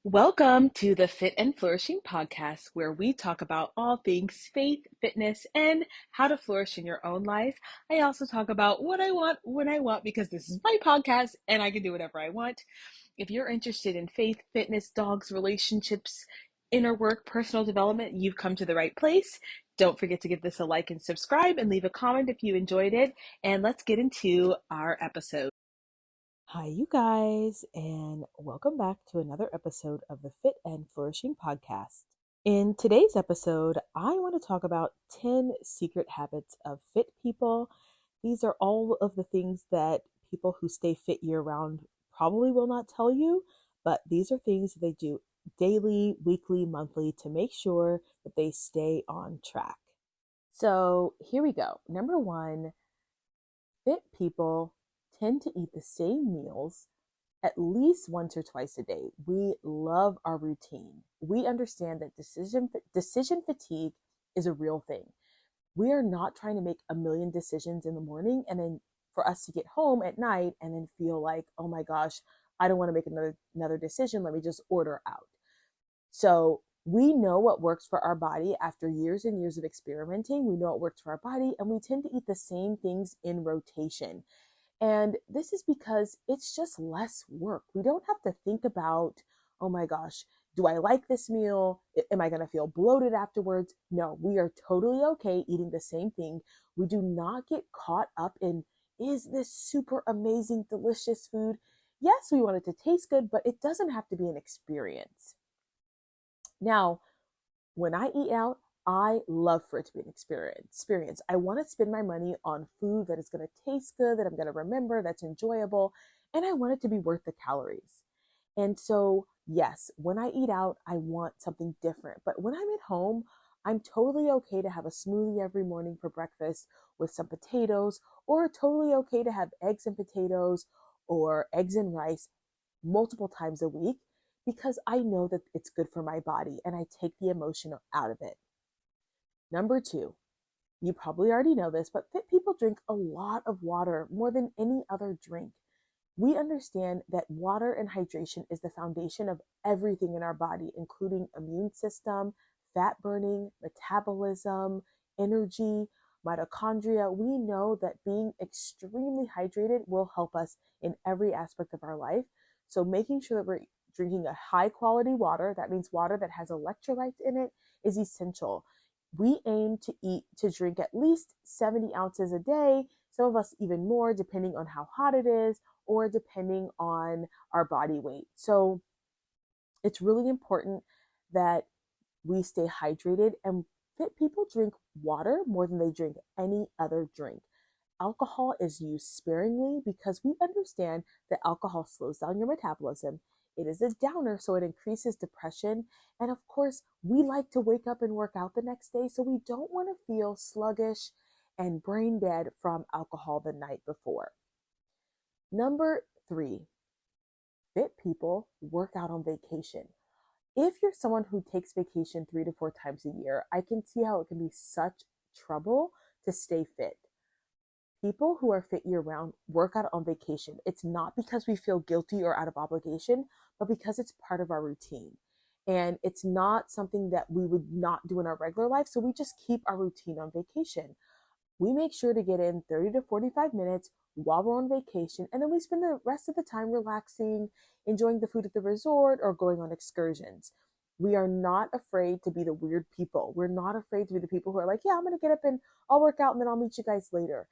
Welcome to the Fit and Flourishing podcast, where we talk about all things faith, fitness, and how to flourish in your own life. I also talk about what I want when I want because this is my podcast and I can do whatever I want. If you're interested in faith, fitness, dogs, relationships, inner work, personal development, you've come to the right place. Don't forget to give this a like and subscribe and leave a comment if you enjoyed it. And let's get into our episode. Hi, you guys, and welcome back to another episode of the Fit and Flourishing podcast. In today's episode, I want to talk about 10 secret habits of fit people. These are all of the things that people who stay fit year round probably will not tell you, but these are things that they do daily, weekly, monthly to make sure that they stay on track. So here we go. Number one, fit people tend to eat the same meals at least once or twice a day. We love our routine. We understand that decision fatigue is a real thing. We are not trying to make a million decisions in the morning and then for us to get home at night and then feel like, oh my gosh, I don't want to make another decision. Let me just order out. So we know what works for our body after years and years of experimenting. We know what works for our body, and we tend to eat the same things in rotation. And this is because it's just less work. We don't have to think about, oh my gosh, do I like this meal? Am I going to feel bloated afterwards? No, we are totally okay eating the same thing. We do not get caught up in, is this super amazing, delicious food? Yes, we want it to taste good, but it doesn't have to be an experience. Now, when I eat out, I love for it to be an experience. I want to spend my money on food that is going to taste good, that I'm going to remember, that's enjoyable, and I want it to be worth the calories. And so, yes, when I eat out, I want something different. But when I'm at home, I'm totally okay to have a smoothie every morning for breakfast with some potatoes, or totally okay to have eggs and potatoes or eggs and rice multiple times a week because I know that it's good for my body and I take the emotion out of it. Number two, you probably already know this, but fit people drink a lot of water, more than any other drink. We understand that water and hydration is the foundation of everything in our body, including immune system, fat burning, metabolism, energy, mitochondria. We know that being extremely hydrated will help us in every aspect of our life. So making sure that we're drinking a high quality water, that means water that has electrolytes in it, is essential. We aim to drink at least 70 ounces a day, some of us even more depending on how hot it is or depending on our body weight. So it's really important that we stay hydrated, and fit people drink water more than they drink any other drink. Alcohol is used sparingly because we understand that alcohol slows down your metabolism. It is a downer, so it increases depression. And of course, we like to wake up and work out the next day, so we don't want to feel sluggish and brain dead from alcohol the night before. Number three, fit people work out on vacation. If you're someone who takes vacation 3 to 4 times a year, I can see how it can be such trouble to stay fit. People who are fit year round work out on vacation. It's not because we feel guilty or out of obligation, but because it's part of our routine. And it's not something that we would not do in our regular life. So we just keep our routine on vacation. We make sure to get in 30 to 45 minutes while we're on vacation, and then we spend the rest of the time relaxing, enjoying the food at the resort, or going on excursions. We are not afraid to be the weird people. We're not afraid to be the people who are like, yeah, I'm going to get up and I'll work out and then I'll meet you guys later.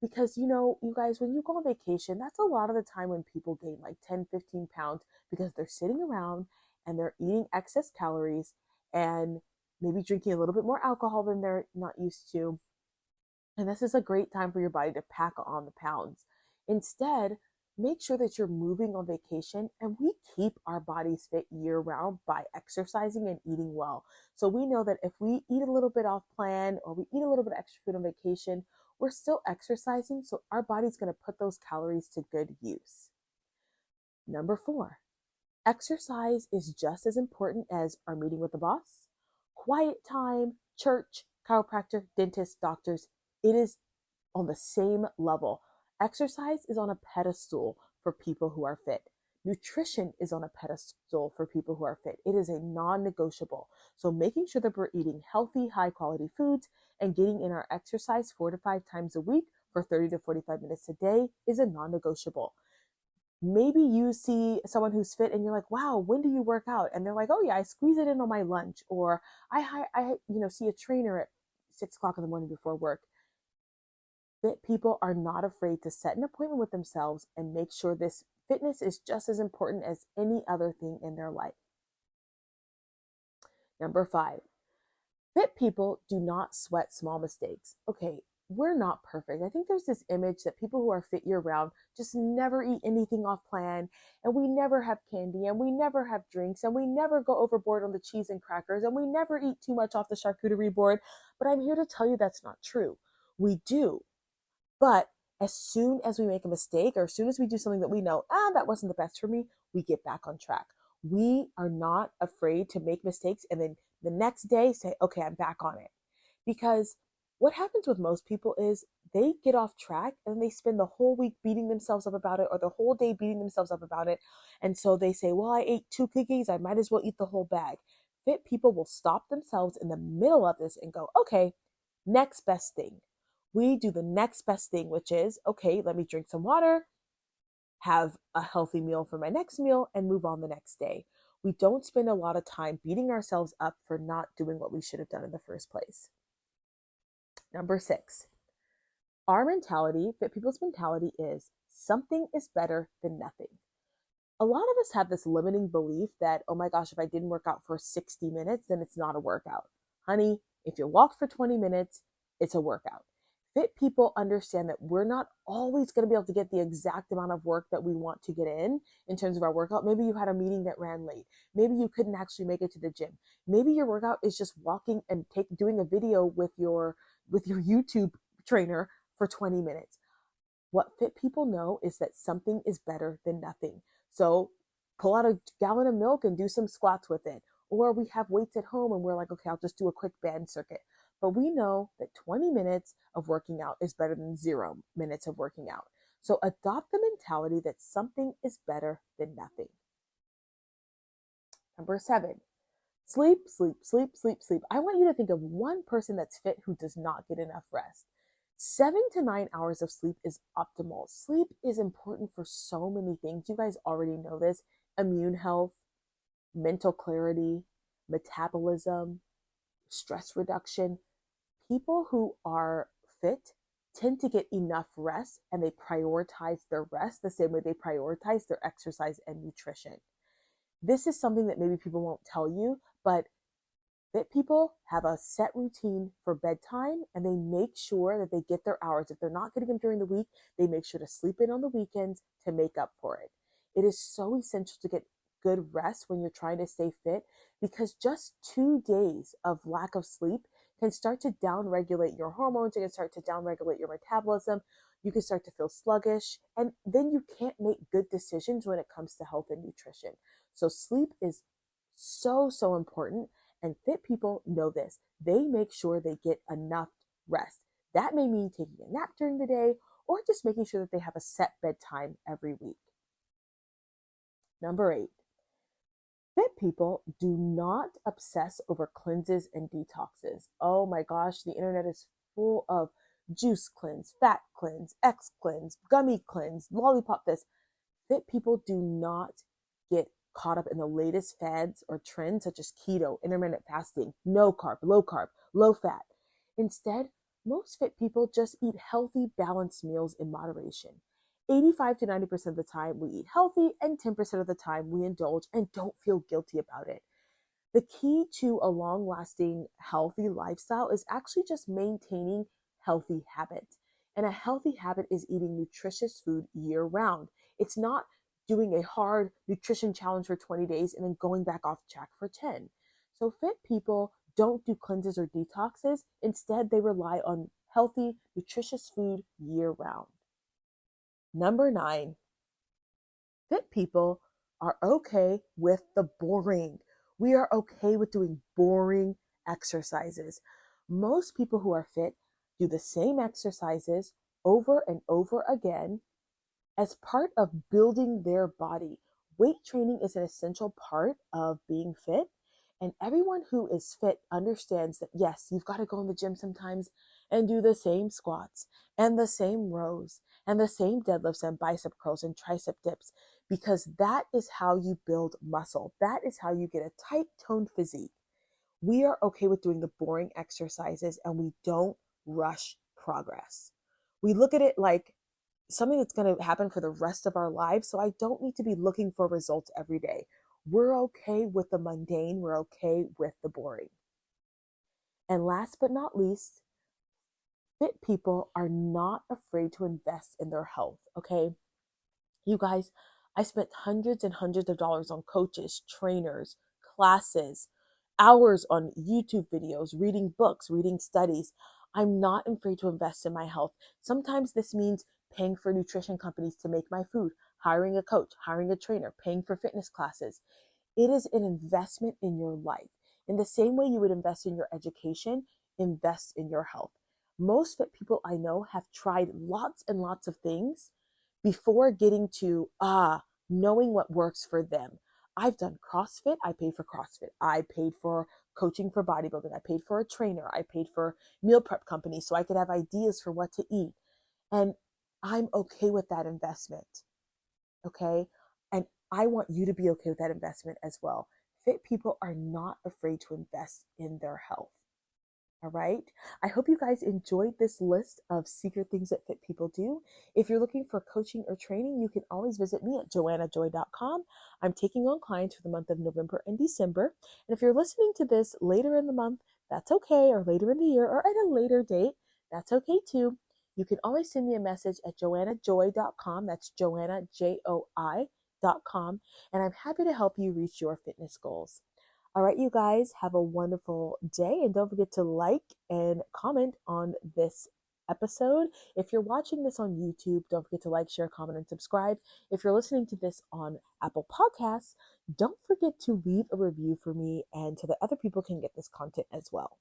Because, you guys, when you go on vacation, that's a lot of the time when people gain like 10, 15 pounds because they're sitting around and they're eating excess calories and maybe drinking a little bit more alcohol than they're not used to, and this is a great time for your body to pack on the pounds. Instead, make sure that you're moving on vacation, and we keep our bodies fit year round by exercising and eating well. So we know that if we eat a little bit off plan or we eat a little bit extra food on vacation, we're still exercising. So our body's going to put those calories to good use. Number four, exercise is just as important as our meeting with the boss, quiet time, church, chiropractor, dentist, doctors. It is on the same level. Exercise is on a pedestal for people who are fit. Nutrition is on a pedestal for people who are fit. It is a non-negotiable. So making sure that we're eating healthy, high quality foods and getting in our exercise 4 to 5 times a week for 30 to 45 minutes a day is a non-negotiable. Maybe you see someone who's fit and you're like, wow, when do you work out? And they're like, oh yeah, I squeeze it in on my lunch. Or I see a trainer at 6 o'clock in the morning before work. Fit people are not afraid to set an appointment with themselves and make sure this fitness is just as important as any other thing in their life. Number 5, fit people do not sweat small mistakes. Okay, we're not perfect. I think there's this image that people who are fit year round just never eat anything off plan, and we never have candy, and we never have drinks, and we never go overboard on the cheese and crackers, and we never eat too much off the charcuterie board. But I'm here to tell you that's not true. We do. But as soon as we make a mistake or as soon as we do something that we know, that wasn't the best for me, we get back on track. We are not afraid to make mistakes and then the next day say, okay, I'm back on it. Because what happens with most people is they get off track and they spend the whole week beating themselves up about it or the whole day beating themselves up about it. And so they say, well, I ate 2 cookies, I might as well eat the whole bag. Fit people will stop themselves in the middle of this and go, okay, next best thing. We do the next best thing, which is, okay, let me drink some water, have a healthy meal for my next meal, and move on the next day. We don't spend a lot of time beating ourselves up for not doing what we should have done in the first place. Number 6, our mentality, fit people's mentality, is something is better than nothing. A lot of us have this limiting belief that, oh my gosh, if I didn't work out for 60 minutes, then it's not a workout. Honey, if you walk for 20 minutes, it's a workout. Fit people understand that we're not always going to be able to get the exact amount of work that we want to get in terms of our workout. Maybe you had a meeting that ran late. Maybe you couldn't actually make it to the gym. Maybe your workout is just walking and doing a video with your YouTube trainer for 20 minutes. What fit people know is that something is better than nothing. So pull out a gallon of milk and do some squats with it. Or we have weights at home and we're like, okay, I'll just do a quick band circuit. But we know that 20 minutes of working out is better than 0 minutes of working out. So adopt the mentality that something is better than nothing. Number 7, sleep, sleep, sleep, sleep, sleep. I want you to think of one person that's fit who does not get enough rest. 7 to 9 hours of sleep is optimal. Sleep is important for so many things. You guys already know this. Immune health, mental clarity, metabolism, stress reduction. People who are fit tend to get enough rest and they prioritize their rest the same way they prioritize their exercise and nutrition. This is something that maybe people won't tell you, but fit people have a set routine for bedtime and they make sure that they get their hours. If they're not getting them during the week, they make sure to sleep in on the weekends to make up for it. It is so essential to get good rest when you're trying to stay fit because just 2 days of lack of sleep can start to downregulate your hormones. It can start to downregulate your metabolism. You can start to feel sluggish, and then you can't make good decisions when it comes to health and nutrition. So sleep is so, so important. And fit people know this. They make sure they get enough rest. That may mean taking a nap during the day or just making sure that they have a set bedtime every week. Number 8, fit people do not obsess over cleanses and detoxes. Oh my gosh, the internet is full of juice cleanse, fat cleanse, X cleanse, gummy cleanse, lollipop this. Fit people do not get caught up in the latest fads or trends such as keto, intermittent fasting, no carb, low fat. Instead, most fit people just eat healthy, balanced meals in moderation. 85 to 90% of the time we eat healthy and 10% of the time we indulge and don't feel guilty about it. The key to a long-lasting healthy lifestyle is actually just maintaining healthy habits. And a healthy habit is eating nutritious food year-round. It's not doing a hard nutrition challenge for 20 days and then going back off track for 10. So fit people don't do cleanses or detoxes. Instead, they rely on healthy, nutritious food year-round. Number 9, fit people are okay with the boring. We are okay with doing boring exercises. Most people who are fit do the same exercises over and over again as part of building their body. weight training is an essential part of being fit. And everyone who is fit understands that, yes, you've got to go in the gym sometimes and do the same squats and the same rows and the same deadlifts and bicep curls and tricep dips, because that is how you build muscle. That is how you get a tight toned physique. We are okay with doing the boring exercises and we don't rush progress. We look at it like something that's going to happen for the rest of our lives. So I don't need to be looking for results every day. We're okay with the mundane. We're okay with the boring. And last but not least, fit people are not afraid to invest in their health. Okay. You guys, I spent hundreds and hundreds of dollars on coaches, trainers, classes, hours on YouTube videos, reading books, reading studies. I'm not afraid to invest in my health. Sometimes this means paying for nutrition companies to make my food, hiring a coach, hiring a trainer, paying for fitness classes. It is an investment in your life. In the same way you would invest in your education, invest in your health. Most fit people I know have tried lots and lots of things before getting to knowing what works for them. I've done CrossFit. I paid for CrossFit. I paid for coaching for bodybuilding. I paid for a trainer. I paid for meal prep companies so I could have ideas for what to eat. And I'm okay with that investment. Okay. And I want you to be okay with that investment as well. Fit people are not afraid to invest in their health. All right. I hope you guys enjoyed this list of secret things that fit people do. If you're looking for coaching or training, you can always visit me at joannajoy.com. I'm taking on clients for the month of November and December. And if you're listening to this later in the month, that's okay, or later in the year, or at a later date, that's okay too. You can always send me a message at joannajoy.com. That's joannajoi.com. And I'm happy to help you reach your fitness goals. All right, you guys, have a wonderful day. And don't forget to like and comment on this episode. If you're watching this on YouTube, don't forget to like, share, comment, and subscribe. If you're listening to this on Apple Podcasts, don't forget to leave a review for me and so that other people can get this content as well.